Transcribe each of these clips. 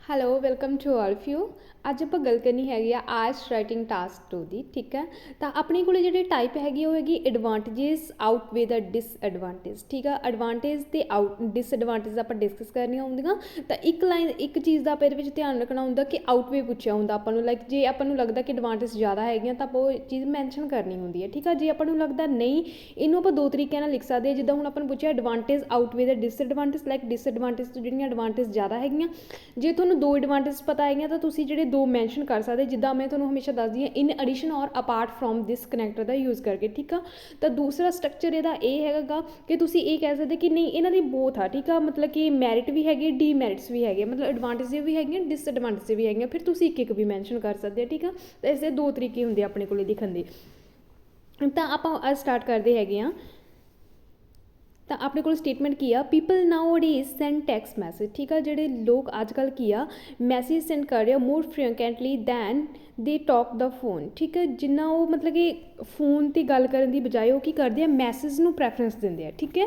Hello welcome to all of you. ਅੱਜ ਆਪਾਂ ਗੱਲ ਕਰਨੀ ਹੈਗੀ ਆ ਆਇਲਸ ਰਾਈਟਿੰਗ ਟਾਸਕ 2 ਦੀ। ਠੀਕ ਹੈ, ਤਾਂ ਆਪਣੇ ਕੋਲ ਜਿਹੜੀ ਟਾਈਪ ਹੈਗੀ ਉਹ ਹੈਗੀ ਐਡਵਾਂਟੇਜਸ ਆਊਟਵੇ ਦਾ ਡਿਸਐਡਵਾਂਟੇਜ। ਠੀਕ ਆ, ਐਡਵਾਂਟੇਜ ਤੇ ਡਿਸਐਡਵਾਂਟੇਜ ਆਪਾਂ ਡਿਸਕਸ ਕਰਨੀਆਂ ਹੁੰਦੀਆਂ। ਤਾਂ ਇੱਕ ਚੀਜ਼ ਦਾ ਆਪਾਂ ਇਹਦੇ ਵਿੱਚ ਧਿਆਨ ਰੱਖਣਾ ਹੁੰਦਾ ਕਿ ਆਊਟਵੇ ਪੁੱਛਿਆ ਹੁੰਦਾ ਆਪਾਂ ਨੂੰ, ਲਾਈਕ ਜੇ ਆਪਾਂ ਨੂੰ ਲੱਗਦਾ ਕਿ ਐਡਵਾਂਟੇਜ ਜ਼ਿਆਦਾ ਹੈਗੀਆਂ ਤਾਂ ਆਪਾਂ ਉਹ ਚੀਜ਼ ਮੈਂਸ਼ਨ ਕਰਨੀ ਹੁੰਦੀ ਹੈ। ਠੀਕ ਆ, ਜੇ ਆਪਾਂ ਨੂੰ ਲੱਗਦਾ ਨਹੀਂ, ਇਹਨੂੰ ਆਪਾਂ ਦੋ ਤਰੀਕਿਆਂ ਨਾਲ ਲਿਖ ਸਕਦੇ ਹਾਂ। ਜਿੱਦਾਂ ਹੁਣ ਆਪਾਂ ਨੂੰ ਪੁੱਛਿਆ ਐਡਵਾਂਟੇਜ ਆਊਟਵੇ ਦਾ ਡਿਸਐਡਵਾਂਟੇਜ, ਲਾਈਕ ਡਿਸਐਡਵਾਂਟੇਜ ਤੋਂ ਜਿਹੜੀਆਂ ਐਡਵਾਂਟੇਜ ਜ਼ਿਆਦਾ ਹੈਗੀਆਂ, ਜੇ ਤੁਹਾਨੂੰ ਦੋ ਐਡਵਾਂਟੇਜ ਪਤਾ ਹੈਗੀਆਂ ਤਾਂ ਤੁਸੀਂ ਜਿਹੜੇ ਦੋ ਮੈਂਸ਼ਨ ਕਰ ਸਕਦੇ। ਜਿੱਦਾਂ ਮੈਂ ਤੁਹਾਨੂੰ ਹਮੇਸ਼ਾ ਦੱਸਦੀ ਹਾਂ, in addition or apart from this connector ਦਾ ਯੂਜ਼ ਕਰਕੇ। ਠੀਕ ਆ, ਤਾਂ ਦੂਸਰਾ ਸਟਰਕਚਰ ਇਹਦਾ ਇਹ ਹੈਗਾ ਕਿ ਤੁਸੀਂ ਇਹ ਕਹਿ ਸਕਦੇ ਕਿ ਨਹੀਂ, ਇਹਨਾਂ ਦੀ ਬੋਥ ਆ। ਠੀਕ ਆ, ਮਤਲਬ ਕਿ ਮੈਰਿਟ ਵੀ ਹੈਗੀ, ਡੀਮੈਰਿਟਸ ਵੀ ਹੈਗੇ, ਮਤਲਬ ਐਡਵਾਂਟੇਜ ਵੀ ਹੈਗੀਆਂ, ਡਿਸਐਡਵਾਂਟੇਜ ਵੀ ਹੈਗੀਆਂ। ਫਿਰ ਤੁਸੀਂ ਇੱਕ ਵੀ ਮੈਂਸ਼ਨ ਕਰ ਸਕਦੇ ਹੋ। ਠੀਕ ਆ, ਤਾਂ ਇਸਦੇ ਦੋ ਤਰੀਕੇ ਹੁੰਦੇ ਆਪਣੇ ਕੋਲ ਲਿਖਣ ਦੇ। ਤਾਂ ਆਪਾਂ ਅੱਜ ਸਟਾਰਟ ਕਰਦੇ ਹੈਗੇ ਹਾਂ। ਤਾਂ ਆਪਣੇ ਕੋਲ ਸਟੇਟਮੈਂਟ ਕੀ ਆ, ਪੀਪਲ ਨਾਓ ਡੇਜ਼ ਸੈਂਡ ਟੈਕਸਟ ਮੈਸੇਜ। ਠੀਕ ਆ, ਜਿਹੜੇ ਲੋਕ ਅੱਜ ਕੱਲ੍ਹ ਕੀ ਆ ਮੈਸੇਜ ਸੈਂਡ ਕਰ ਰਹੇ ਆ more frequently than they talk the phone. ਠੀਕ ਹੈ, ਜਿੰਨਾ ਉਹ ਮਤਲਬ ਕਿ ਫੋਨ 'ਤੇ ਗੱਲ ਕਰਨ ਦੀ ਬਜਾਏ ਉਹ ਕੀ ਕਰਦੇ ਆ, ਮੈਸੇਜ ਨੂੰ ਪ੍ਰੈਫਰੈਂਸ ਦਿੰਦੇ ਆ। ਠੀਕ ਹੈ,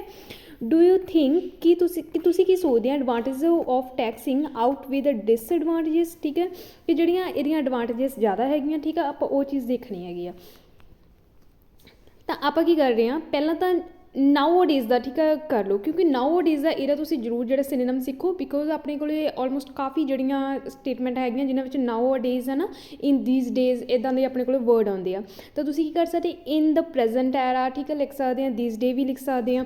ਡੂ ਯੂ ਥਿੰਕ ਕਿ ਤੁਸੀਂ ਕੀ ਸੋਚਦੇ ਆ advantage of texting outweigh disadvantages. ਠੀਕ ਹੈ, ਕਿ ਜਿਹੜੀਆਂ ਇਹਦੀਆਂ ਐਡਵਾਂਟੇਜਸ ਜ਼ਿਆਦਾ ਹੈਗੀਆਂ। ਠੀਕ ਆ, ਆਪਾਂ ਉਹ ਚੀਜ਼ ਦੇਖਣੀ ਹੈਗੀ ਆ। ਤਾਂ ਆਪਾਂ ਕੀ ਕਰ ਰਹੇ ਹਾਂ, ਪਹਿਲਾਂ ਤਾਂ ਨਾਓ ਡੇਜ਼ ਦਾ ਠੀਕ ਹੈ ਕਰ ਲਓ, ਕਿਉਂਕਿ ਨਾਓ ਡੇਜ਼ ਦਾ ਇਹਦਾ ਤੁਸੀਂ ਜ਼ਰੂਰ ਜਿਹੜਾ ਸਿਨੋਨਿਮ ਸਿੱਖੋ, ਬਿਕੋਜ਼ ਆਪਣੇ ਕੋਲ ਆਲਮੋਸਟ ਕਾਫੀ ਜਿਹੜੀਆਂ ਸਟੇਟਮੈਂਟ ਹੈਗੀਆਂ ਜਿਨ੍ਹਾਂ ਵਿੱਚ ਨਾਓ ਡੇਜ਼ ਹੈ ਨਾ, ਇਨ ਦੀਜ਼ ਡੇਜ਼ ਇੱਦਾਂ ਦੇ ਆਪਣੇ ਕੋਲ ਵਰਡ ਆਉਂਦੇ ਆ। ਤਾਂ ਤੁਸੀਂ ਕੀ ਕਰ ਸਕਦੇ, ਇਨ ਦ ਪ੍ਰੈਜ਼ੈਂਟ ਐਰਾ ਠੀਕ ਹੈ ਲਿਖ ਸਕਦੇ ਹਾਂ, ਦੀਜ਼ ਡੇ ਵੀ ਲਿਖ ਸਕਦੇ ਹਾਂ।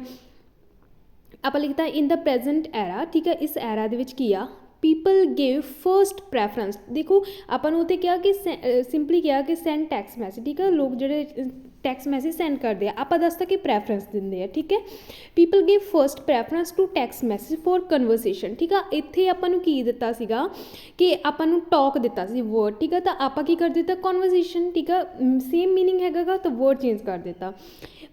ਆਪਾਂ ਲਿਖਤਾ ਇਨ ਦ ਪ੍ਰੈਜ਼ੈਂਟ ਐਰਾ। ਠੀਕ ਹੈ, ਇਸ ਐਰਾ ਦੇ ਵਿੱਚ ਕੀ ਆ, ਪੀਪਲ ਗਿਵ ਫਸਟ ਪ੍ਰੈਫਰੈਂਸ। ਦੇਖੋ ਆਪਾਂ ਨੂੰ ਉੱਥੇ ਕਿਹਾ ਕਿ ਸਿੰਪਲੀ ਕਿਹਾ ਕਿ ਸੈਂਡ ਟੈਕਸਟ ਮੈਸੇਜ। ਠੀਕ ਹੈ, ਲੋਕ ਜਿਹੜੇ ਟੈਕਸਟ ਮੈਸੇਜ ਸੈਂਡ ਕਰਦੇ ਆ, ਆਪਾਂ ਦੱਸਦਾ ਕਿ ਪ੍ਰੈਫਰੈਂਸ ਦਿੰਦੇ ਆ। ਠੀਕ ਹੈ, people give first preference to text message for conversation. ਠੀਕ ਆ, ਇੱਥੇ ਆਪਾਂ ਨੂੰ ਕੀ ਦਿੱਤਾ ਸੀਗਾ ਕਿ ਆਪਾਂ ਨੂੰ ਟਾਕ ਦਿੱਤਾ ਸੀ ਵਰਡ। ਠੀਕ ਆ, ਤਾਂ ਆਪਾਂ ਕੀ ਕਰ ਦਿੱਤਾ ਕਨਵਰਸੇਸ਼ਨ। ਠੀਕ ਆ, ਸੇਮ ਮੀਨਿੰਗ ਹੈਗਾ ਤਾਂ ਵਰਡ ਚੇਂਜ ਕਰ ਦਿੱਤਾ।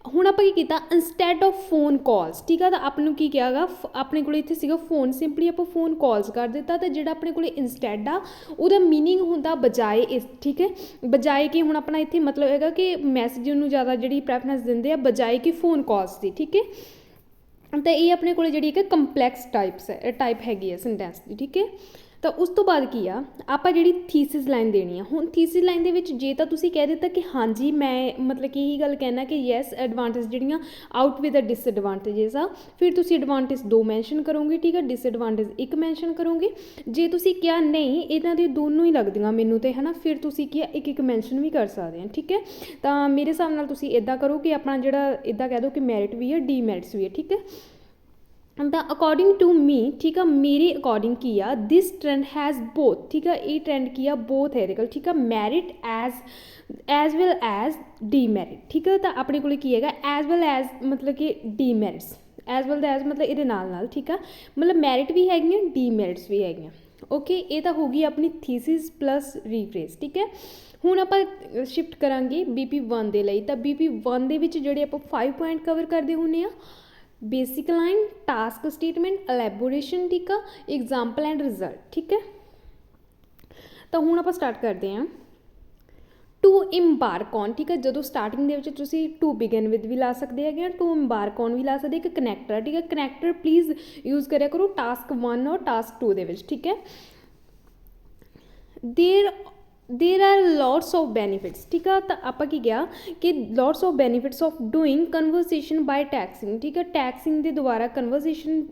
ਹੁਣ ਆਪਾਂ ਕੀ ਕੀਤਾ, ਇੰਸਟੈਡ ਆਫ ਫੋਨ ਕਾਲਸ। ਠੀਕ ਆ, ਤਾਂ ਆਪਾਂ ਨੂੰ ਕੀ ਕਿਹਾ ਗਾ, ਆਪਣੇ ਕੋਲ ਇੱਥੇ ਸੀਗਾ ਫੋਨ, ਸਿੰਪਲੀ ਆਪਾਂ ਫੋਨ ਕਾਲਸ ਕਰ ਦਿੱਤਾ। ਤਾਂ ਜਿਹੜਾ ਆਪਣੇ ਕੋਲ ਇੰਸਟੈਡ ਆ ਉਹਦਾ ਮੀਨਿੰਗ ਹੁੰਦਾ ਬਜਾਏ ਇਸ। ਠੀਕ ਹੈ, ਬਜਾਏ ਕਿ ਹੁਣ ਆਪਣਾ ਇੱਥੇ ਮਤਲਬ ਹੈਗਾ ਕਿ ਮੈਸੇਜ ਨੂੰ ਜ਼ਿਆਦਾ ਜਿਹੜੀ ਪ੍ਰੈਫਰੈਂਸ ਦਿੰਦੇ ਆ ਬਜਾਏ ਕਿ ਫੋਨ ਕਾਲਸ ਦੀ। ਠੀਕ ਹੈ, ਤਾਂ ਇਹ ਆਪਣੇ ਕੋਲ ਜਿਹੜੀ ਇੱਕ ਕੰਪਲੈਕਸ ਟਾਈਪ ਹੈਗੀ ਹੈ ਸੈਂਟੈਂਸ ਦੀ। ਠੀਕ ਹੈ, ਤਾਂ ਉਸ ਤੋਂ ਬਾਅਦ ਕੀ ਆ, ਆਪਾਂ ਜਿਹੜੀ ਥੀਸਿਸ ਲਾਈਨ ਦੇਣੀ ਆ। ਹੁਣ ਥੀਸਿਸ ਲਾਈਨ ਦੇ ਵਿੱਚ ਜੇ ਤਾਂ ਤੁਸੀਂ ਕਹਿ ਦਿੱਤਾ ਕਿ ਹਾਂਜੀ ਮੈਂ ਮਤਲਬ ਕਿ ਇਹੀ ਗੱਲ ਕਹਿਣਾ ਕਿ ਯੈਸ ਐਡਵਾਂਟੇਜ ਜਿਹੜੀਆਂ ਆਊਟ ਵਿਦ ਦ ਡਿਸਐਡਵਾਂਟੇਜਸ ਆ, ਫਿਰ ਤੁਸੀਂ ਐਡਵਾਂਟੇਜ ਦੋ ਮੈਂਸ਼ਨ ਕਰੋਗੇ। ਠੀਕ ਹੈ, ਡਿਸਐਡਵਾਂਟੇਜ ਇੱਕ ਮੈਂਸ਼ਨ ਕਰੋਗੇ। ਜੇ ਤੁਸੀਂ ਕਿਹਾ ਨਹੀਂ ਇਹਨਾਂ ਦੀ ਦੋਨੋਂ ਹੀ ਲੱਗਦੀਆਂ ਮੈਨੂੰ ਤੇ ਹੈ ਨਾ, ਫਿਰ ਤੁਸੀਂ ਕੀ ਇੱਕ ਇੱਕ ਮੈਂਸ਼ਨ ਵੀ ਕਰ ਸਕਦੇ ਆ। ਠੀਕ ਹੈ, ਤਾਂ ਮੇਰੇ ਹਿਸਾਬ ਨਾਲ ਤੁਸੀਂ ਇੱਦਾਂ ਕਰੋ ਕਿ ਆਪਣਾ ਜਿਹੜਾ ਇੱਦਾਂ ਕਹਿ ਦਿਓ ਕਿ ਮੈਰਿਟ ਵੀ ਹੈ, ਡੀਮੈਰਿਟਸ ਵੀ ਹੈ। ਠੀਕ ਹੈ, ਤਾਂ ਅਕੋਰਡਿੰਗ ਟੂ ਮੀ ਠੀਕ ਆ, ਮੇਰੇ ਅਕੋਰਡਿੰਗ ਕੀ ਆ, ਦਿਸ ਟਰੈਂਡ ਹੈਜ਼ ਬੋਥ। ਠੀਕ ਆ, ਇਹ ਟਰੈਂਡ ਕੀ ਆ, ਬੋਥ ਹੈ ਇਹਦੇ ਕੋਲ। ਠੀਕ ਆ, merit as well as demerit. ਠੀਕ ਆ, ਤਾਂ ਆਪਣੇ ਕੋਲ ਕੀ ਹੈਗਾ ਐਜ਼ ਵੈਲ ਐਜ਼ ਮਤਲਬ ਕਿ ਡੀਮੈਰਿਟਸ, ਐਜ਼ ਵੈਲ ਐਜ਼ ਮਤਲਬ ਇਹਦੇ ਨਾਲ ਨਾਲ। ਠੀਕ ਆ, ਮਤਲਬ ਮੈਰਿਟ ਵੀ ਹੈਗੀਆਂ, ਡੀਮੈਰਿਟਸ ਵੀ ਹੈਗੀਆਂ। ਓਕੇ, ਇਹ ਤਾਂ ਹੋ ਗਈ ਆਪਣੀ ਥੀਸਿਸ ਪਲੱਸ ਰੀਫਰੇਜ਼। ਠੀਕ ਹੈ, ਹੁਣ ਆਪਾਂ ਸ਼ਿਫਟ ਕਰਾਂਗੇ BP1 ਦੇ ਲਈ। ਤਾਂ BP1 ਦੇ ਵਿੱਚ ਜਿਹੜੇ ਆਪਾਂ 5 ਪੁਆਇੰਟ ਕਵਰ ਕਰਦੇ ਹੁੰਦੇ ਆ, ਬੇਸਿਕ ਲਾਈਨ, ਟਾਸਕ ਸਟੇਟਮੈਂਟ, ਐਲੈਬੋਰੇਸ਼ਨ। ਠੀਕ ਆ, ਐਗਜ਼ਾਮਪਲ ਐਂਡ ਰਿਜ਼ਲਟ। ਠੀਕ ਹੈ, ਤਾਂ ਹੁਣ ਆਪਾਂ ਸਟਾਰਟ ਕਰਦੇ ਹਾਂ। To embark on. ਠੀਕ ਹੈ, ਜਦੋਂ ਸਟਾਰਟਿੰਗ ਦੇ ਵਿੱਚ ਤੁਸੀਂ ਟੂ ਬਿਗਨ ਵਿਦ ਵੀ ਲਾ ਸਕਦੇ ਹੈਗੇ ਆ, ਟੂ ਇੰਬਾਰਕ ਔਨ ਵੀ ਲਾ ਸਕਦੇ। ਇੱਕ ਕਨੈਕਟਰ। ਠੀਕ ਹੈ, ਕਨੈਕਟਰ ਪਲੀਜ਼ ਯੂਜ਼ ਕਰਿਆ ਕਰੋ ਟਾਸਕ 1 ਔਰ ਟਾਸਕ 2 ਦੇ ਵਿੱਚ। ਠੀਕ ਹੈ, ਦੇਰ ਆਰ ਲੋਟਸ ਆਫ ਬੈਨੀਫਿਟਸ। ਠੀਕ ਆ, ਤਾਂ ਆਪਾਂ ਕੀ ਕਿਹਾ ਕਿ lots of benefits of doing conversation by texting. ਠੀਕ ਹੈ, ਟੈਕਸਿੰਗ ਦੇ ਦੁਆਰਾ ਕਨਵਰਸੇਸ਼ਨ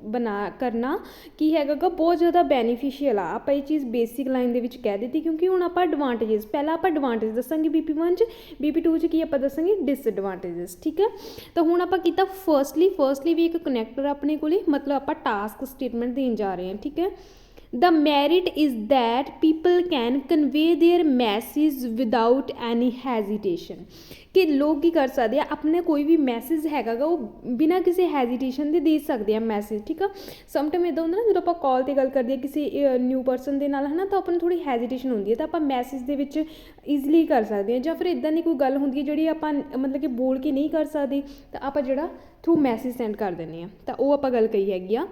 ਕਰਨਾ ਕੀ ਹੈਗਾ ਗਾ, ਬਹੁਤ ਜ਼ਿਆਦਾ ਬੈਨੀਫਿਸ਼ੀਅਲ ਆ। ਆਪਾਂ ਇਹ ਚੀਜ਼ ਬੇਸਿਕ ਲਾਈਨ ਦੇ ਵਿੱਚ ਕਹਿ ਦਿੱਤੀ, ਕਿਉਂਕਿ ਹੁਣ ਆਪਾਂ ਐਡਵਾਂਟੇਜਸ ਪਹਿਲਾਂ ਆਪਾਂ ਐਡਵਾਂਟੇਜ ਦੱਸਾਂਗੇ BP1 'ਚ, BP2 'ਚ ਕੀ ਆਪਾਂ ਦੱਸਾਂਗੇ ਡਿਸਐਡਵਾਂਟੇਜਸ। ਠੀਕ ਹੈ, ਤਾਂ ਹੁਣ ਆਪਾਂ ਕੀਤਾ ਫਰਸਟਲੀ ਵੀ ਇੱਕ ਕਨੈਕਟਰ ਆਪਣੇ ਕੋਲੇ, ਮਤਲਬ ਆਪਾਂ ਟਾਸਕ ਸਟੇਟਮੈਂਟ ਦੇਣ ਜਾ ਰਹੇ ਹਾਂ। ਠੀਕ ਹੈ, the merit is that people can convey their message without any hesitation। ਕਿ ਲੋਕ ਕੀ ਕਰ ਸਕਦੇ ਆ, ਆਪਣੇ ਕੋਈ ਵੀ ਮੈਸੇਜ ਹੈਗਾ ਗਾ ਉਹ ਬਿਨਾਂ ਕਿਸੇ ਹੈਜ਼ੀਟੇਸ਼ਨ ਦੇ ਸਕਦੇ ਆ ਮੈਸੇਜ। ਠੀਕ ਆ, ਸਮਟਾਈਮ ਇੱਦਾਂ ਹੁੰਦਾ ਨਾ ਜਦੋਂ ਆਪਾਂ ਕਾਲ 'ਤੇ ਗੱਲ ਕਰਦੇ ਹਾਂ ਕਿਸੇ ਨਿਊ ਪਰਸਨ ਦੇ ਨਾਲ ਹੈ ਨਾ, ਤਾਂ ਆਪਾਂ ਨੂੰ ਥੋੜ੍ਹੀ ਹੈਜ਼ੀਟੇਸ਼ਨ ਹੁੰਦੀ ਹੈ, ਤਾਂ ਆਪਾਂ ਮੈਸੇਜ ਦੇ ਵਿੱਚ ਈਜ਼ਲੀ ਕਰ ਸਕਦੇ ਹਾਂ। ਜਾਂ ਫਿਰ ਇੱਦਾਂ ਦੀ ਕੋਈ ਗੱਲ ਹੁੰਦੀ ਹੈ ਜਿਹੜੀ ਆਪਾਂ ਮਤਲਬ ਕਿ ਬੋਲ ਕੇ ਨਹੀਂ ਕਰ ਸਕਦੇ, ਤਾਂ ਆਪਾਂ ਜਿਹੜਾ ਥਰੂ ਮੈਸੇਜ ਸੈਂਡ ਕਰ ਦਿੰਦੇ ਹਾਂ। ਤਾਂ ਉਹ ਆਪਾਂ ਗੱਲ ਕਹੀ ਹੈਗੀ ਆ।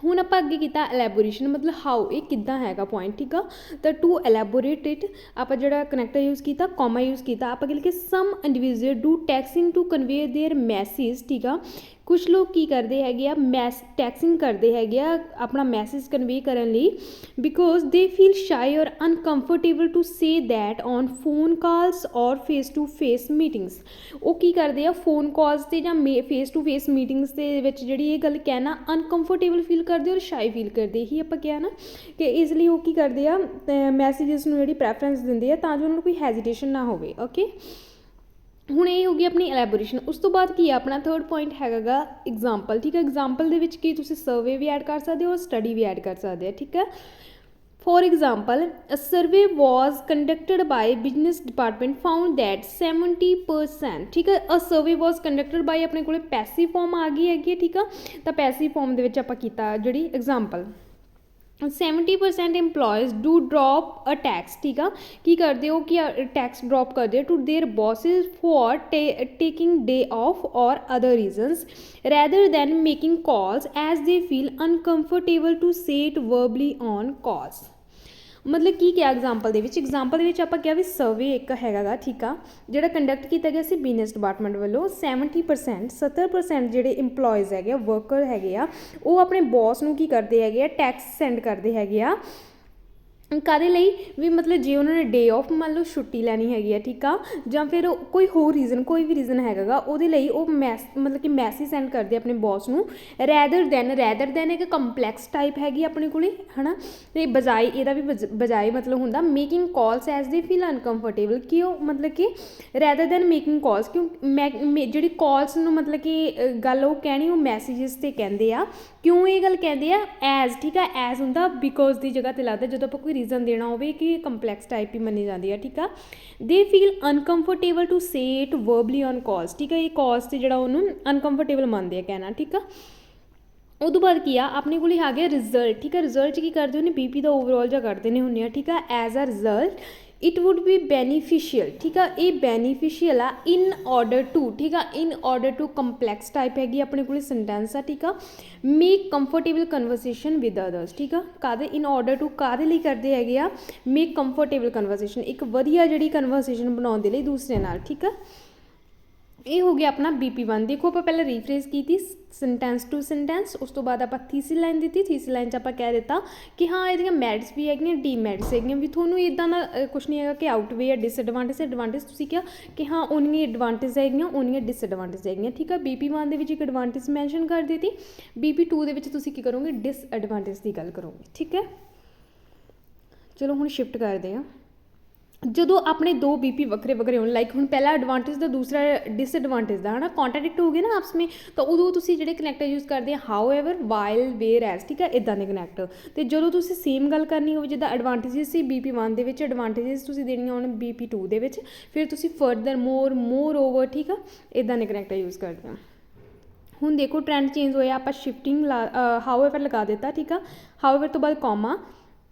ਹੁਣ ਆਪਾਂ ਅੱਗੇ ਕੀਤਾ ਐਲੈਬੋਰੇਸ਼ਨ, ਮਤਲਬ ਹਾਊ, ਇਹ ਕਿੱਦਾਂ ਹੈਗਾ ਪੁਆਇੰਟ। ਠੀਕ ਆ, ਤਾਂ ਟੂ ਐਲੈਬੋਰੇਟ ਇਟ ਆਪਾਂ ਜਿਹੜਾ ਕਨੈਕਟਰ ਯੂਜ਼ ਕੀਤਾ, ਕੋਮਾ ਯੂਜ਼ ਕੀਤਾ। ਆਪਾਂ ਕੀ ਲਿਖਿਆ, some individual do texting to convey their message. ਠੀਕ ਆ, ਕੁਛ ਲੋਕ ਕੀ ਕਰਦੇ ਹੈਗੇ ਆ, ਟੈਕਸਿੰਗ ਕਰਦੇ ਹੈਗੇ ਆ ਆਪਣਾ ਮੈਸੇਜ ਕਨਵੇ ਕਰਨ ਲਈ, ਬਿਕੋਜ਼ ਦੇ feel shy or uncomfortable to say that on phone calls or face to face meetings. ਉਹ ਕੀ ਕਰਦੇ ਆ, ਫੋਨ ਕਾਲਸ 'ਤੇ ਜਾਂ ਫੇਸ ਟੂ ਫੇਸ ਮੀਟਿੰਗਸ ਦੇ ਵਿੱਚ ਜਿਹੜੀ ਇਹ ਗੱਲ ਕਹਿਣਾ ਅਨਕੰਫਰਟੇਬਲ ਫੀਲ ਕਰਦੇ ਔਰ ਸ਼ਾਈ ਫੀਲ ਕਰਦੇ, ਹੀ ਆਪਾਂ ਕਿਹਾ ਨਾ ਕਿ ਇਸ ਲਈ ਉਹ ਕੀ ਕਰਦੇ ਆ ਮੈਸੇਜਸ ਨੂੰ ਜਿਹੜੀ ਪ੍ਰੈਫਰੈਂਸ ਦਿੰਦੇ ਆ ਤਾਂ ਜੋ ਉਹਨਾਂ ਨੂੰ ਕੋਈ ਹੈਜ਼ੀਟੇਸ਼ਨ ਨਾ ਹੋਵੇ। ਓਕੇ, ਹੁਣ ਇਹ ਹੋ ਗਈ ਆਪਣੀ ਐਲੈਬੋਰੇਸ਼ਨ। ਉਸ ਤੋਂ ਬਾਅਦ ਕੀ ਆ ਆਪਣਾ ਥਰਡ ਪੁਆਇੰਟ ਹੈਗਾ ਗਾ ਐਗਜ਼ਾਮਪਲ। ਠੀਕ ਹੈ, ਐਗਜ਼ਾਮਪਲ ਦੇ ਵਿੱਚ ਕੀ ਤੁਸੀਂ ਸਰਵੇ ਵੀ ਐਡ ਕਰ ਸਕਦੇ ਹੋ ਔਰ ਸਟੱਡੀ ਵੀ ਐਡ ਕਰ ਸਕਦੇ ਹੋ। ਠੀਕ ਹੈ, for example a survey was conducted by business department found that 70%। ठीक है, अ सर्वे वॉज कंडक्टेड बाय अपने को पैसिव फॉर्म आ गई हैगी। ठीक है, तो पैसिव फॉर्म ਦੇ ਵਿੱਚ ਆਪਾਂ ਕੀਤਾ ਜਿਹੜੀ example 70% employees do drop a text. ठीक है, की करते हो कि टैक्स ड्रॉप कर दे to their bosses for taking day off और other reasons rather than making calls as they feel uncomfortable to say it verbally on calls. मतलब की क्या एग्जाम्पल ਦੇ ਆਪਾਂ ਕਿਹਾ ਵੀ ਸਰਵੇ ਇੱਕ ਹੈਗਾ ਗਾ। ਠੀਕ ਆ, ਜਿਹੜਾ ਕੰਡਕਟ ਕੀਤਾ ਗਿਆ ਸੀ ਬਿਜ਼ਨਸ ਡਿਪਾਰਟਮੈਂਟ ਵੱਲੋਂ 70% ਜਿਹੜੇ ਇੰਪਲੋਇਜ਼ ਹੈਗੇ ਆ, ਵਰਕਰ ਹੈਗੇ ਆ, ਉਹ ਆਪਣੇ ਬੌਸ ਨੂੰ ਕੀ ਕਰਦੇ ਹੈਗੇ ਆ, ਟੈਕਸ ਸੈਂਡ ਕਰਦੇ ਹੈਗੇ ਆ। ਕਾਹਦੇ ਲਈ ਵੀ, ਮਤਲਬ ਜੇ ਉਹਨਾਂ ਨੇ ਡੇ ਆਫ ਮੰਨ ਲਓ ਛੁੱਟੀ ਲੈਣੀ ਹੈਗੀ ਆ, ਠੀਕ ਆ, ਜਾਂ ਫਿਰ ਕੋਈ ਹੋਰ ਰੀਜ਼ਨ, ਕੋਈ ਵੀ ਰੀਜ਼ਨ ਹੈਗਾ ਗਾ, ਉਹਦੇ ਲਈ ਉਹ ਮਤਲਬ ਕਿ ਮੈਸੇਜ ਸੈਂਡ ਕਰਦੇ ਆਪਣੇ ਬੌਸ ਨੂੰ। ਰੈਦਰ ਦੈਨ ਇੱਕ ਕੰਪਲੈਕਸ ਟਾਈਪ ਹੈਗੀ ਆਪਣੇ ਕੋਲ, ਹੈ ਨਾ, ਅਤੇ ਬਜਾਏ ਇਹਦਾ ਵੀ ਬਜਾਏ ਮਤਲਬ ਹੁੰਦਾ ਮੇਕਿੰਗ ਕਾਲਸ ਐਜ਼ ਦੇ ਫੀਲ ਅਨਕੰਫਰਟੇਬਲ। ਕਿਉਂ, ਮਤਲਬ ਕਿ ਰੈਦਰ ਦੈਨ ਮੇਕਿੰਗ ਕਾਲਸ, ਕਿਉਂ ਜਿਹੜੀ ਕਾਲਸ ਨੂੰ ਮਤਲਬ ਕਿ ਗੱਲ ਉਹ ਕਹਿਣੀ ਉਹ ਮੈਸੇਜਸ 'ਤੇ ਕਹਿੰਦੇ ਆ। ਕਿਉਂ ਇਹ ਗੱਲ ਕਹਿੰਦੇ ਆ, ਐਜ਼। ਠੀਕ ਆ, ਐਜ਼ ਹੁੰਦਾ ਬਿਕੋਜ਼ ਦੀ ਜਗ੍ਹਾ 'ਤੇ ਲੱਗਦਾ ਜਦੋਂ ਆਪਾਂ ਕੋਈ ਰੀਜ਼ਨ ਦੇਣਾ ਹੋਵੇ ਕਿ ਕੰਪਲੈਕਸ ਟਾਈਪ ਹੀ ਮੰਨੀ ਜਾਂਦੀ ਆ। ਠੀਕ ਆ, they feel uncomfortable to say it verbally on calls. ਠੀਕ ਆ, ਇਹ ਕਾਲਸ 'ਤੇ ਜਿਹੜਾ ਉਹਨੂੰ ਅਨਕੰਫਰਟੇਬਲ ਮੰਨਦੇ ਆ ਕਹਿਣਾ। ਠੀਕ ਆ, ਉਹ ਤੋਂ ਬਾਅਦ ਕੀ ਆ ਆਪਣੇ ਕੋਲ ਆ ਗਿਆ ਰਿਜ਼ਲਟ। ਠੀਕ ਆ, ਰਿਜ਼ਲਟ 'ਚ ਕੀ ਕਰਦੇ ਹੁੰਦੇ, BP ਦਾ ਓਵਰਆਲ ਜਿਹਾ ਕੱਢਦੇ ਨੇ ਹੁੰਦੇ ਆ। ਠੀਕ ਆ, as a result it would be beneficial. ਠੀਕ ਆ, ਇਹ ਬੈਨੀਫਿਸ਼ੀਅਲ ਆ ਇਨ ਔਰਡਰ ਟੂ। ਠੀਕ ਆ, in order to complex type ਹੈਗੀ ਆਪਣੇ ਕੋਲ ਸੈਂਟੈਂਸ ਆ। ਠੀਕ ਆ, make comfortable conversation with others. ਠੀਕ ਆ, ਕਾਹਦੇ ਇਨ ਔਰਡਰ ਟੂ ਕਾਹਦੇ ਲਈ ਕਰਦੇ ਹੈਗੇ ਆ, ਮੇਕ ਕੰਫਰਟੇਬਲ ਕਨਵਰਸੇਸ਼ਨ, ਇੱਕ ਵਧੀਆ ਜਿਹੜੀ ਕਨਵਰਸੇਸ਼ਨ ਬਣਾਉਣ ਦੇ ਲਈ ਦੂਸਰੇ ਨਾਲ। ਠੀਕ ਆ, ਇਹ ਹੋ ਗਿਆ ਆਪਣਾ BP1। ਦੇਖੋ ਆਪਾਂ ਪਹਿਲਾਂ ਰੀਫਰੇਜ਼ ਕੀਤੀ ਸੈਂਟੈਂਸ ਟੂ ਸੈਂਟੈਂਸ, ਉਸ ਤੋਂ ਬਾਅਦ ਆਪਾਂ ਤੀਸਰੀ ਲਾਈਨ ਦਿੱਤੀ। ਤੀਸਰੀ ਲਾਈਨ 'ਚ ਆਪਾਂ ਕਹਿ ਦਿੱਤਾ ਕਿ ਹਾਂ ਇਹਦੀਆਂ ਮੈਰਿਟਸ ਵੀ ਹੈਗੀਆਂ, ਡੀਮੈਰਿਟਸ ਹੈਗੀਆਂ, ਵੀ ਤੁਹਾਨੂੰ ਇੱਦਾਂ ਦਾ ਕੁਛ ਨਹੀਂ ਹੈਗਾ ਕਿ ਆਊਟਵੇ ਜਾਂ ਡਿਸਐਡਵਾਂਟੇਜ। ਐਡਵਾਂਟੇਜ ਤੁਸੀਂ ਕਿਹਾ ਕਿ ਹਾਂ ਉਨੀਆਂ ਐਡਵਾਂਟੇਜ ਹੈਗੀਆਂ, ਉਨੀਆਂ ਡਿਸਐਡਵਾਂਟੇਜ ਹੈਗੀਆਂ। ਠੀਕ ਆ, BP1 ਦੇ ਵਿੱਚ ਇੱਕ ਐਡਵਾਂਟੇਜ ਮੈਂਸ਼ਨ ਕਰ ਦਿੱਤੀ, BP2 ਦੇ ਵਿੱਚ ਤੁਸੀਂ ਕੀ ਕਰੋਗੇ, ਡਿਸਐਡਵਾਂਟੇਜ ਦੀ ਗੱਲ ਕਰੋਗੇ। ਠੀਕ ਹੈ, ਚਲੋ ਹੁਣ ਸ਼ਿਫਟ ਕਰਦੇ ਹਾਂ। ਜਦੋਂ ਆਪਣੇ ਦੋ BP ਵੱਖਰੇ ਵੱਖਰੇ ਹੋਣ, ਲਾਈਕ ਹੁਣ ਪਹਿਲਾ ਐਡਵਾਂਟੇਜ ਦਾ, ਦੂਸਰਾ ਡਿਸਐਡਵਾਂਟੇਜ ਦਾ, ਹੈ ਨਾ, ਕੌਂਟਰਾਡਿਕਟ ਹੋ ਗਏ ਨਾ ਆਪਸ ਵਿੱਚ, ਤਾਂ ਉਦੋਂ ਤੁਸੀਂ ਜਿਹੜੇ ਕਨੈਕਟਰ ਯੂਜ਼ ਕਰਦੇ ਆ however, while, whereas. ਠੀਕ ਹੈ, ਇੱਦਾਂ ਦੇ ਕਨੈਕਟਰ। ਅਤੇ ਜਦੋਂ ਤੁਸੀਂ ਸੇਮ ਗੱਲ ਕਰਨੀ ਹੋਵੇ, ਜਿੱਦਾਂ ਐਡਵਾਂਟੇਜਿਸ ਸੀ BP1 ਦੇ ਵਿੱਚ, ਐਡਵਾਂਟੇਜਿਸ ਤੁਸੀਂ ਦੇਣੀਆਂ ਹੋਣ BP2 ਦੇ ਵਿੱਚ, ਫਿਰ ਤੁਸੀਂ ਫਰਦਰ ਮੋਰ ਓਵਰ। ਠੀਕ ਆ, ਇੱਦਾਂ ਦੇ ਕਨੈਕਟਰ ਯੂਜ਼ ਕਰਦੇ ਹਾਂ। ਹੁਣ ਦੇਖੋ ਟ੍ਰੈਂਡ ਚੇਂਜ ਹੋਇਆ, ਆਪਾਂ ਸ਼ਿਫਟਿੰਗ ਹਾਊ ਐਵਰ ਲਗਾ ਦਿੱਤਾ। ਠੀਕ ਆ, ਹਾਊ ਐਵਰ ਤੋਂ ਬਾਅਦ ਕੌਮਾ।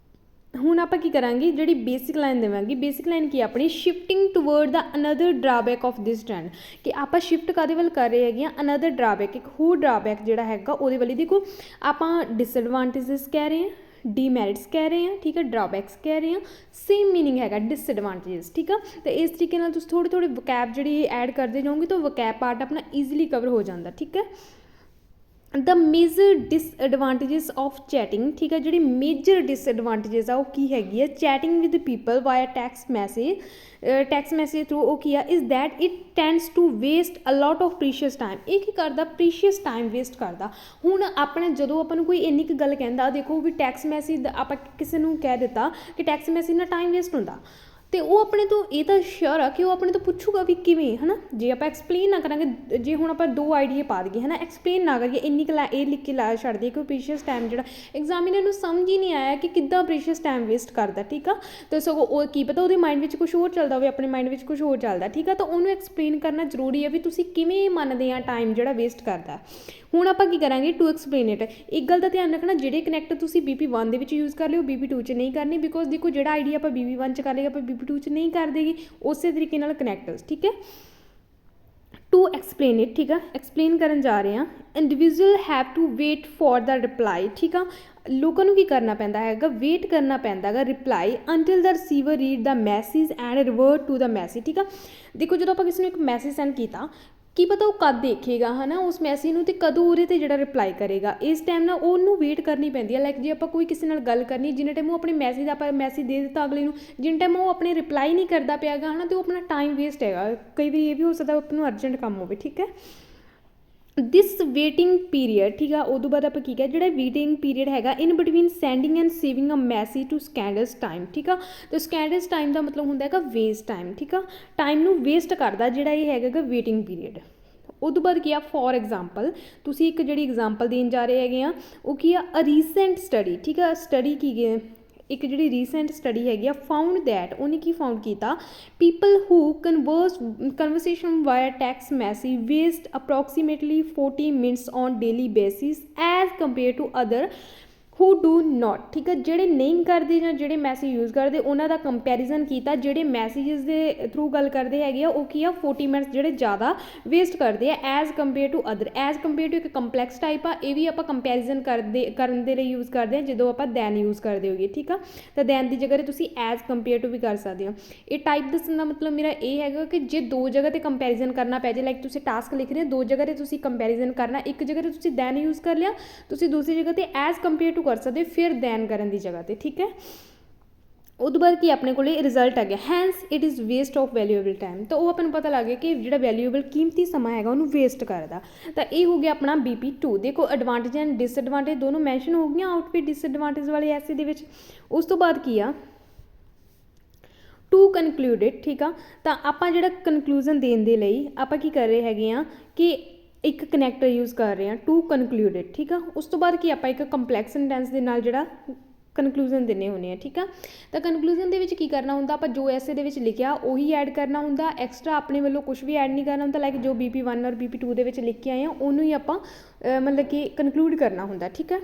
ਹੁਣ ਆਪਾਂ ਕੀ ਕਰਾਂਗੇ, ਜਿਹੜੀ ਬੇਸਿਕ ਲਾਈਨ ਦੇਵਾਂਗੇ। ਬੇਸਿਕ ਲਾਈਨ ਕੀ ਆਪਣੀ, shifting toward the another drawback of this trend, ਕਿ ਆਪਾਂ ਸ਼ਿਫਟ ਕਾਹਦੇ ਵੱਲ ਕਰ ਰਹੇ ਹੈਗੇ ਆ, ਅਨਦਰ ਡਰਾਬੈਕ, ਇੱਕ ਹੋਰ ਡਰਾਬੈਕ ਜਿਹੜਾ ਹੈਗਾ ਉਹਦੇ ਵੱਲ। ਦੇਖੋ ਆਪਾਂ ਡਿਸਐਡਵਾਂਟੇਜਸ ਕਹਿ ਰਹੇ ਹਾਂ, ਡੀਮੈਰਿਟਸ ਕਹਿ ਰਹੇ ਹਾਂ। ਠੀਕ ਹੈ, ਡਰਾਬੈਕਸ ਕਹਿ ਰਹੇ ਹਾਂ, ਸੇਮ ਮੀਨਿੰਗ ਹੈਗਾ ਡਿਸਐਡਵਾਂਟੇਜਸ। ਠੀਕ ਆ, ਅਤੇ ਇਸ ਤਰੀਕੇ ਨਾਲ ਤੁਸੀਂ ਥੋੜ੍ਹੇ ਵਕੈਬ ਜਿਹੜੀ ਐਡ ਕਰਦੇ ਜਾਓਗੇ ਤਾਂ ਵਕੈਬ ਪਾਰਟ ਆਪਣਾ ਈਜ਼ੀਲੀ ਕਵਰ ਹੋ ਜਾਂਦਾ। ਠੀਕ ਹੈ, ਦ ਮੇਜਰ ਡਿਸਐਡਵਾਂਟੇਜਿਸ ਆਫ ਚੈਟਿੰਗ। ਠੀਕ ਹੈ, ਜਿਹੜੀ ਮੇਜਰ ਡਿਸਐਡਵਾਂਟੇਜਿਸ ਆ ਉਹ ਕੀ ਹੈਗੀ ਹੈ, chatting with people via text message through, ਉਹ ਕੀ ਆ, is that it tends to waste a lot of precious time. ਇਹ ਕੀ ਕਰਦਾ, ਪ੍ਰੀਸ਼ੀਅਸ ਟਾਈਮ ਵੇਸਟ ਕਰਦਾ। ਹੁਣ ਆਪਣੇ ਜਦੋਂ ਆਪਾਂ ਨੂੰ ਕੋਈ ਇੰਨੀ ਕੁ ਗੱਲ ਕਹਿੰਦਾ, ਦੇਖੋ ਵੀ ਟੈਕਸਟ ਮੈਸੇਜ ਆਪਾਂ ਕਿਸੇ ਨੂੰ ਕਹਿ ਦਿੱਤਾ ਕਿ ਟੈਕਸਟ ਮੈਸੇਜ ਨਾਲ ਟਾਈਮ ਵੇਸਟ ਹੁੰਦਾ, ਅਤੇ ਉਹ ਆਪਣੇ ਤੋਂ ਇਹ ਤਾਂ ਸ਼ੋਰ ਆ ਕਿ ਉਹ ਆਪਣੇ ਤੋਂ ਪੁੱਛੂਗਾ ਵੀ ਕਿਵੇਂ, ਹੈ ਨਾ। ਜੇ ਆਪਾਂ ਐਕਸਪਲੇਨ ਨਾ ਕਰਾਂਗੇ, ਜੇ ਹੁਣ ਆਪਾਂ ਦੋ ਆਈਡੀਏ ਪਾ ਦਈਏ, ਹੈ ਨਾ, ਐਕਸਪਲੇਨ ਨਾ ਕਰੀਏ, ਇੰਨੀ ਕੁ ਇਹ ਲਿਖ ਕੇ ਲਾ ਛੱਡ ਦਈਏ ਕਿ ਪ੍ਰੀਸ਼ੀਅਸ ਟਾਈਮ ਜਿਹੜਾ ਐਗਜ਼ਾਮੀਨਰ ਨੂੰ ਸਮਝ ਹੀ ਨਹੀਂ ਆਇਆ ਕਿ ਕਿੱਦਾਂ ਪ੍ਰੀਸ਼ੀਅਸ ਟਾਈਮ ਵੇਸਟ ਕਰਦਾ। ਠੀਕ ਆ, ਅਤੇ ਸਗੋਂ ਉਹ ਕੀ ਪਤਾ ਉਹਦੇ ਮਾਈਂਡ ਵਿੱਚ ਕੁਛ ਹੋਰ ਚੱਲਦਾ ਹੋਵੇ, ਆਪਣੇ ਮਾਈਂਡ ਵਿੱਚ ਕੁਛ ਹੋਰ ਚੱਲਦਾ। ਠੀਕ ਆ, ਤਾਂ ਉਹਨੂੰ ਐਕਸਪਲੇਨ ਕਰਨਾ ਜ਼ਰੂਰੀ ਹੈ ਵੀ ਤੁਸੀਂ ਕਿਵੇਂ ਮੰਨਦੇ ਆ ਟਾਈਮ ਜਿਹੜਾ ਵੇਸਟ ਕਰਦਾ। ਹੁਣ ਆਪਾਂ ਕੀ ਕਰਾਂਗੇ, ਟੂ ਐਕਸਪਲੇਨ ਇਟ। ਇੱਕ ਗੱਲ ਦਾ ਧਿਆਨ ਰੱਖਣਾ, ਜਿਹੜੇ ਕਨੈਕਟ ਤੁਸੀਂ BP1 ਦੇ ਵਿੱਚ ਯੂਜ਼ ਕਰ ਲਿਓ BP2 'ਚ ਨਹੀਂ ਕਰਨੀ, ਬਿਕੋਜ਼ ਦੇਖੋ ਜਿਹੜਾ ਆਈਡੀਆ ਆਪਾਂ BP1 'ਚ ਕਰ ਲਈਏ ਆਪਾਂ BP2 'ਚ ਨਹੀਂ ਕਰ ਦੇਗੀ, ਉਸੇ ਤਰੀਕੇ ਨਾਲ ਕਨੈਕਟਰਸ। ਠੀਕ ਹੈ, ਟੂ ਐਕਸਪਲੇਨ ਇਟ। ਠੀਕ ਆ, ਐਕਸਪਲੇਨ ਕਰਨ ਜਾ ਰਹੇ ਹਾਂ। Individual have to wait for the reply. ਠੀਕ ਆ, ਲੋਕਾਂ ਨੂੰ ਕੀ ਕਰਨਾ ਪੈਂਦਾ ਹੈਗਾ, ਵੇਟ ਕਰਨਾ ਪੈਂਦਾ ਹੈਗਾ reply until the receiver read the message and revert to the message. ਠੀਕ ਆ, ਦੇਖੋ ਜਦੋਂ ਆਪਾਂ ਕਿਸੇ ਨੂੰ ਇੱਕ ਮੈਸੇਜ ਸੈਂਡ ਕੀਤਾ, ਕੀ ਪਤਾ ਉਹ ਕਦ ਦੇਖੇਗਾ ਹੈ ਨਾ ਉਸ ਮੈਸੇਜ ਨੂੰ, ਅਤੇ ਕਦੋਂ ਉਹਦੇ 'ਤੇ ਜਿਹੜਾ ਰਿਪਲਾਈ ਕਰੇਗਾ। ਇਸ ਟਾਈਮ ਨਾ ਉਹਨੂੰ ਵੇਟ ਕਰਨੀ ਪੈਂਦੀ ਹੈ। ਲਾਈਕ ਜੇ ਆਪਾਂ ਕੋਈ ਕਿਸੇ ਨਾਲ ਗੱਲ ਕਰਨੀ, ਜਿੰਨੇ ਟਾਈਮ ਉਹ ਆਪਣੇ ਮੈਸੇਜ ਦਾ ਆਪਾਂ ਮੈਸੇਜ ਦੇ ਦਿੱਤਾ ਅਗਲੇ ਨੂੰ, ਜਿੰਨੇ ਟਾਈਮ ਉਹ ਆਪਣੇ ਰਿਪਲਾਈ ਨਹੀਂ ਕਰਦਾ ਪਿਆ ਹੈਗਾ ਹੈ ਨਾ, ਅਤੇ ਉਹ ਆਪਣਾ ਟਾਈਮ ਵੇਸਟ ਹੈਗਾ। ਕਈ ਵਾਰੀ ਇਹ ਵੀ ਹੋ ਸਕਦਾ ਆਪਾਂ ਨੂੰ ਅਰਜੈਂਟ ਕੰਮ ਹੋਵੇ, ਠੀਕ ਹੈ। ਦਿਸ ਵੇਟਿੰਗ ਪੀਰੀਅਡ, ਠੀਕ ਆ, ਉਦੋਂ ਬਾਅਦ ਆਪਾਂ ਕੀ ਕਿਹਾ, ਜਿਹੜਾ ਵੇਟਿੰਗ ਪੀਰੀਅਡ ਹੈਗਾ in between sending and receiving a message to squanders time, ਠੀਕ ਆ। ਤੇ ਸਕੈਂਡਰਸ ਟਾਈਮ ਦਾ ਮਤਲਬ ਹੁੰਦਾ ਹੈਗਾ ਵੇਸਟ ਟਾਈਮ, ਠੀਕ ਆ, ਟਾਈਮ ਨੂੰ ਵੇਸਟ ਕਰਦਾ ਜਿਹੜਾ ਇਹ ਹੈਗਾ ਵੇਟਿੰਗ ਪੀਰੀਅਡ। ਉਦੋਂ ਬਾਅਦ ਕੀ ਆ, ਫੋਰ ਐਗਜ਼ਾਮਪਲ ਤੁਸੀਂ ਇੱਕ ਜਿਹੜੀ ਐਗਜ਼ਾਮਪਲ ਦੇਣ ਜਾ ਰਹੇ ਹੈਗੇ ਆ, ਉਹ ਕੀ ਆ, ਅ ਰੀਸੈਂਟ ਸਟੱਡੀ, ਠੀਕ ਆ। ਸਟੱਡੀ ਕੀ ਹੈ, ਇੱਕ ਜਿਹੜੀ ਰੀਸੈਂਟ ਸਟੱਡੀ ਹੈਗੀ ਆ, ਫਾਊਂਡ ਦੈਟ, ਉਹਨੇ ਕੀ ਫਾਊਂਡ ਕੀਤਾ, people who conversation via text message waste approximately 40 minutes on daily basis as compare to other who do not, ਠੀਕ ਹੈ। ਜਿਹੜੇ ਨਹੀਂ ਕਰਦੇ ਜਾਂ ਜਿਹੜੇ ਮੈਸੇਜ ਯੂਜ਼ ਕਰਦੇ ਉਹਨਾਂ ਦਾ ਕੰਪੈਰੀਜ਼ਨ ਕੀਤਾ, ਜਿਹੜੇ ਮੈਸੇਜਸ ਦੇ ਥਰੂ ਗੱਲ ਕਰਦੇ ਹੈਗੇ ਆ ਉਹ ਕੀ ਆ 40 ਮਿੰਟਸ ਜਿਹੜੇ ਜ਼ਿਆਦਾ ਵੇਸਟ ਕਰਦੇ ਆ as compare to other. As compare to ਇੱਕ ਕੰਪਲੈਕਸ ਟਾਈਪ ਆ, ਇਹ ਵੀ ਆਪਾਂ ਕੰਪੈਰੀਜ਼ਨ ਕਰਨ ਦੇ ਲਈ ਯੂਜ਼ ਕਰਦੇ ਹਾਂ ਜਦੋਂ ਆਪਾਂ ਦੈਨ ਯੂਜ਼ ਕਰਦੇ ਹੋਈਏ, ਠੀਕ ਆ। ਤਾਂ ਦੈਨ ਦੀ ਜਗ੍ਹਾ 'ਤੇ ਤੁਸੀਂ ਐਜ਼ ਕੰਪੇਅਰ ਟੂ ਵੀ ਕਰ ਸਕਦੇ ਹੋ। ਇਹ ਟਾਈਪ ਦੱਸਣ ਦਾ ਮਤਲਬ ਮੇਰਾ ਇਹ ਹੈਗਾ ਕਿ ਜੇ ਦੋ ਜਗ੍ਹਾ 'ਤੇ ਕੰਪੈਰੀਜ਼ਨ ਕਰਨਾ ਪੈ ਜਾਏ, ਲਾਈਕ ਤੁਸੀਂ ਟਾਸਕ ਲਿਖ ਰਹੇ ਹੋ, ਦੋ ਜਗ੍ਹਾ 'ਤੇ ਤੁਸੀਂ ਕੰਪੈਰੀਜ਼ਨ ਕਰਨਾ, ਇੱਕ ਜਗ੍ਹਾ 'ਤੇ ਤੁਸੀਂ ਦੈਨ ਯੂਜ਼ ਕਰ ਲਿਆ, ਤੁਸੀਂ ਦੂਸਰੀ ਜਗ੍ਹਾ 'ਤੇ ਐਜ਼ ਕੰਪੇਅਰ ਟੂ ਕਰ ਸਕਦੇ ਫਿਰ ਦੈਨ ਕਰਨ ਦੀ ਜਗ੍ਹਾ 'ਤੇ, ਠੀਕ ਹੈ। ਉਦੋਂ ਬਾਅਦ ਕੀ ਆਪਣੇ ਕੋਲ ਰਿਜ਼ਲਟ ਆ ਗਿਆ, hence it is waste of valuable time. ਤਾਂ ਉਹ ਆਪਾਂ ਨੂੰ ਪਤਾ ਲੱਗ ਗਿਆ ਕਿ ਜਿਹੜਾ ਵੈਲਿਊਏਬਲ ਕੀਮਤੀ ਸਮਾਂ ਹੈਗਾ ਉਹਨੂੰ ਵੇਸਟ ਕਰਦਾ। ਤਾਂ ਇਹ ਹੋ ਗਿਆ ਆਪਣਾ BP2। ਦੇਖੋ ਐਡਵਾਂਟੇਜ ਐਂਡ ਡਿਸਐਡਵਾਂਟੇਜ ਦੋਨੋਂ ਮੈਂਸ਼ਨ ਹੋ ਗਈਆਂ ਆਊਟਫਿਟ ਡਿਸਐਡਵਾਂਟੇਜ ਵਾਲੇ ਐਸੇ ਦੇ ਵਿੱਚ। ਉਸ ਤੋਂ ਬਾਅਦ ਕੀ ਆ, ਟੂ ਕਨਕਲੂਡਿਡ, ਠੀਕ ਆ। ਤਾਂ ਆਪਾਂ ਜਿਹੜਾ ਕਨਕਲੂਜ਼ਨ ਦੇਣ ਦੇ ਲਈ ਆਪਾਂ ਕੀ ਕਰ ਰਹੇ ਹੈਗੇ ਆ ਕਿ ਇੱਕ ਕਨੈਕਟਰ ਯੂਜ਼ ਕਰ ਰਹੇ ਹਾਂ, ਟੂ ਕਨਕਲੂਡਿਡ, ਠੀਕ ਆ। ਉਸ ਤੋਂ ਬਾਅਦ ਕੀ ਆਪਾਂ ਇੱਕ ਕੰਪਲੈਕਸ ਸੈਂਟੈਂਸ ਦੇ ਨਾਲ ਜਿਹੜਾ ਕਨਕਲੂਜ਼ਨ ਦਿੰਦੇ ਹੁੰਦੇ ਆ, ਠੀਕ ਆ। ਤਾਂ ਕਨਕਲੂਜ਼ਨ ਦੇ ਵਿੱਚ ਕੀ ਕਰਨਾ ਹੁੰਦਾ, ਆਪਾਂ ਜੋ ਐਸੇ ਦੇ ਵਿੱਚ ਲਿਖਿਆ ਉਹੀ ਐਡ ਕਰਨਾ ਹੁੰਦਾ, ਐਕਸਟਰਾ ਆਪਣੇ ਵੱਲੋਂ ਕੁਛ ਵੀ ਐਡ ਨਹੀਂ ਕਰਨਾ ਹੁੰਦਾ। ਲਾਈਕ ਜੋ BP1 ਔਰ BP2 ਦੇ ਵਿੱਚ ਲਿਖ ਕੇ ਆਏ ਆ ਉਹਨੂੰ ਹੀ ਆਪਾਂ ਮਤਲਬ ਕਿ ਕਨਕਲੂਡ ਕਰਨਾ ਹੁੰਦਾ, ਠੀਕ ਹੈ।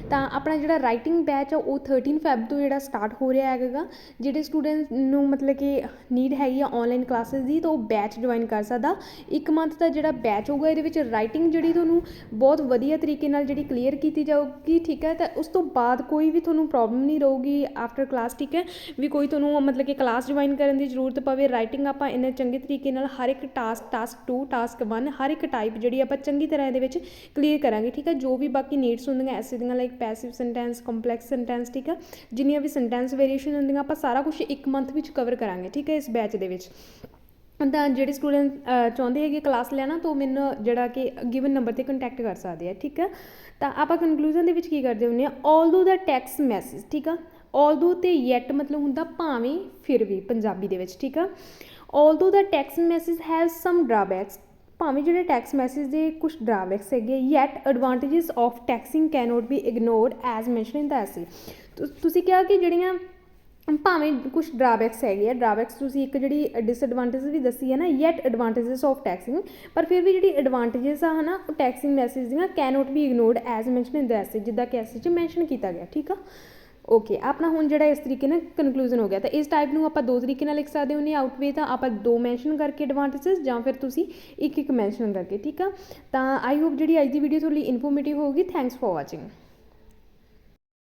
ਤਾਂ ਆਪਣਾ ਜਿਹੜਾ ਰਾਈਟਿੰਗ ਬੈਚ ਆ ਉਹ 13 ਫੈਬ ਤੋਂ ਜਿਹੜਾ ਸਟਾਰਟ ਹੋ ਰਿਹਾ ਹੈਗਾ। ਜਿਹੜੇ ਸਟੂਡੈਂਟ ਨੂੰ ਮਤਲਬ ਕਿ ਨੀਡ ਹੈਗੀ ਆ ਔਨਲਾਈਨ ਕਲਾਸਿਸ ਦੀ, ਤਾਂ ਉਹ ਬੈਚ ਜੁਆਇਨ ਕਰ ਸਕਦਾ। 1 ਮੰਥ ਦਾ ਜਿਹੜਾ ਬੈਚ ਹੋਊਗਾ ਇਹਦੇ ਵਿੱਚ ਰਾਈਟਿੰਗ ਜਿਹੜੀ ਤੁਹਾਨੂੰ ਬਹੁਤ ਵਧੀਆ ਤਰੀਕੇ ਨਾਲ ਜਿਹੜੀ ਕਲੀਅਰ ਕੀਤੀ ਜਾਊਗੀ, ਠੀਕ ਹੈ। ਤਾਂ ਉਸ ਤੋਂ ਬਾਅਦ ਕੋਈ ਵੀ ਤੁਹਾਨੂੰ ਪ੍ਰੋਬਲਮ ਨਹੀਂ ਰਹੂਗੀ ਆਫਟਰ ਕਲਾਸ, ਠੀਕ ਹੈ। ਵੀ ਕੋਈ ਤੁਹਾਨੂੰ ਮਤਲਬ ਕਿ ਕਲਾਸ ਜੁਆਇਨ ਕਰਨ ਦੀ ਜ਼ਰੂਰਤ ਪਵੇ। ਰਾਈਟਿੰਗ ਆਪਾਂ ਇੰਨੇ ਚੰਗੇ ਤਰੀਕੇ ਨਾਲ ਹਰ ਇੱਕ ਟਾਸਕ 2 ਟਾਸਕ 1 ਹਰ ਇੱਕ ਟਾਈਪ ਜਿਹੜੀ ਆਪਾਂ ਚੰਗੀ ਤਰ੍ਹਾਂ ਇਹਦੇ ਵਿੱਚ ਕਲੀਅਰ ਕਰਾਂਗੇ, ਠੀਕ ਹੈ। ਜੋ ਵੀ ਬਾਕੀ ਨੀਡਸ ਹੁੰਦੀਆਂ ਐਸੇ ਦੀਆਂ like passive sentence, complex sentence, ਠੀਕ ਹੈ। ਜਿੰਨੀਆਂ ਵੀ ਸੈਂਟੈਂਸ ਵੇਰੀਏਸ਼ਨ ਹੁੰਦੀਆਂ ਆਪਾਂ ਸਾਰਾ ਕੁਛ 1 ਮੰਥ ਵਿੱਚ ਕਵਰ ਕਰਾਂਗੇ, ਠੀਕ ਹੈ, ਇਸ ਬੈਚ ਦੇ ਵਿੱਚ। ਤਾਂ ਜਿਹੜੇ ਸਟੂਡੈਂਟ ਚਾਹੁੰਦੇ ਹੈਗੇ ਕਲਾਸ ਲੈਣਾ ਤਾਂ ਉਹ ਮੈਨੂੰ ਜਿਹੜਾ ਕਿ ਗਿਵਨ ਨੰਬਰ 'ਤੇ ਕੰਟੈਕਟ ਕਰ ਸਕਦੇ ਆ, ਠੀਕ ਹੈ। ਤਾਂ ਆਪਾਂ ਕਨਕਲੂਜ਼ਨ ਦੇ ਵਿੱਚ ਕੀ ਕਰਦੇ ਹੁੰਦੇ ਹਾਂ, ਆਲਦੋ ਦਾ ਟੈਕਸਟ ਮੈਸੇਜ, ਠੀਕ ਆ। ਆਲਦੋ ਅਤੇ ਯੈਟ ਮਤਲਬ ਹੁੰਦਾ ਭਾਵੇਂ, ਫਿਰ ਵੀ ਪੰਜਾਬੀ ਦੇ ਵਿੱਚ, ਠੀਕ ਆ। Although the text message has some drawbacks, ਭਾਵੇਂ ਜਿਹੜੇ ਟੈਕਸਟ ਮੈਸੇਜ ਦੇ ਕੁਛ ਡਰਾਬੈਕਸ ਹੈਗੇ, yet advantages of texting can not be ignored as mention in the essay. ਤੁਸੀਂ ਕਿਹਾ ਕਿ ਜਿਹੜੀਆਂ ਭਾਵੇਂ ਕੁਛ ਡਰਾਬੈਕਸ ਹੈਗੇ ਆ, ਡਰਾਬੈਕਸ ਤੁਸੀਂ ਇੱਕ ਜਿਹੜੀ ਡਿਸਐਡਵਾਂਟੇਜ ਵੀ ਦੱਸੀ ਹੈ ਨਾ, ਯੈਟ ਐਡਵਾਂਟੇਜਸ ਆਫ ਟੈਕਸਿੰਗ, ਪਰ ਫਿਰ ਵੀ ਜਿਹੜੀ ਐਡਵਾਂਟੇਜਸ ਆ ਹੈ ਨਾ ਉਹ ਟੈਕਸਿੰਗ ਮੈਸੇਜ ਦੀਆਂ can not be ignored as mention in the essay, ਜਿੱਦਾਂ ਕਿ ਐਸੇ 'ਚ ਮੈਂਸ਼ਨ ਕੀਤਾ ਗਿਆ, ਠੀਕ ਆ। ਓਕੇ, ਆਪਣਾ ਹੁਣ ਜਿਹੜਾ ਇਸ ਤਰੀਕੇ ਨਾਲ ਕਨਕਲੂਜ਼ਨ ਹੋ ਗਿਆ। ਤਾਂ ਇਸ ਟਾਈਪ ਨੂੰ ਆਪਾਂ 2 ਤਰੀਕੇ ਨਾਲ ਲਿਖ ਸਕਦੇ ਹੁੰਦੇ ਹਾਂ, ਆਊਟਵੇ ਤਾਂ ਆਪਾਂ 2 ਮੈਂਸ਼ਨ ਕਰਕੇ ਐਡਵਾਂਟੇਜਸ, ਜਾਂ ਫਿਰ ਤੁਸੀਂ ਇੱਕ ਮੈਂਸ਼ਨ ਕਰਕੇ, ਠੀਕ ਆ। ਤਾਂ ਆਈ ਹੋਪ ਜਿਹੜੀ ਅੱਜ ਦੀ ਵੀਡੀਓ ਤੁਹਾਡੀ ਇਨਫੋਰਮੇਟਿਵ ਹੋਊਗੀ। Thanks for watching.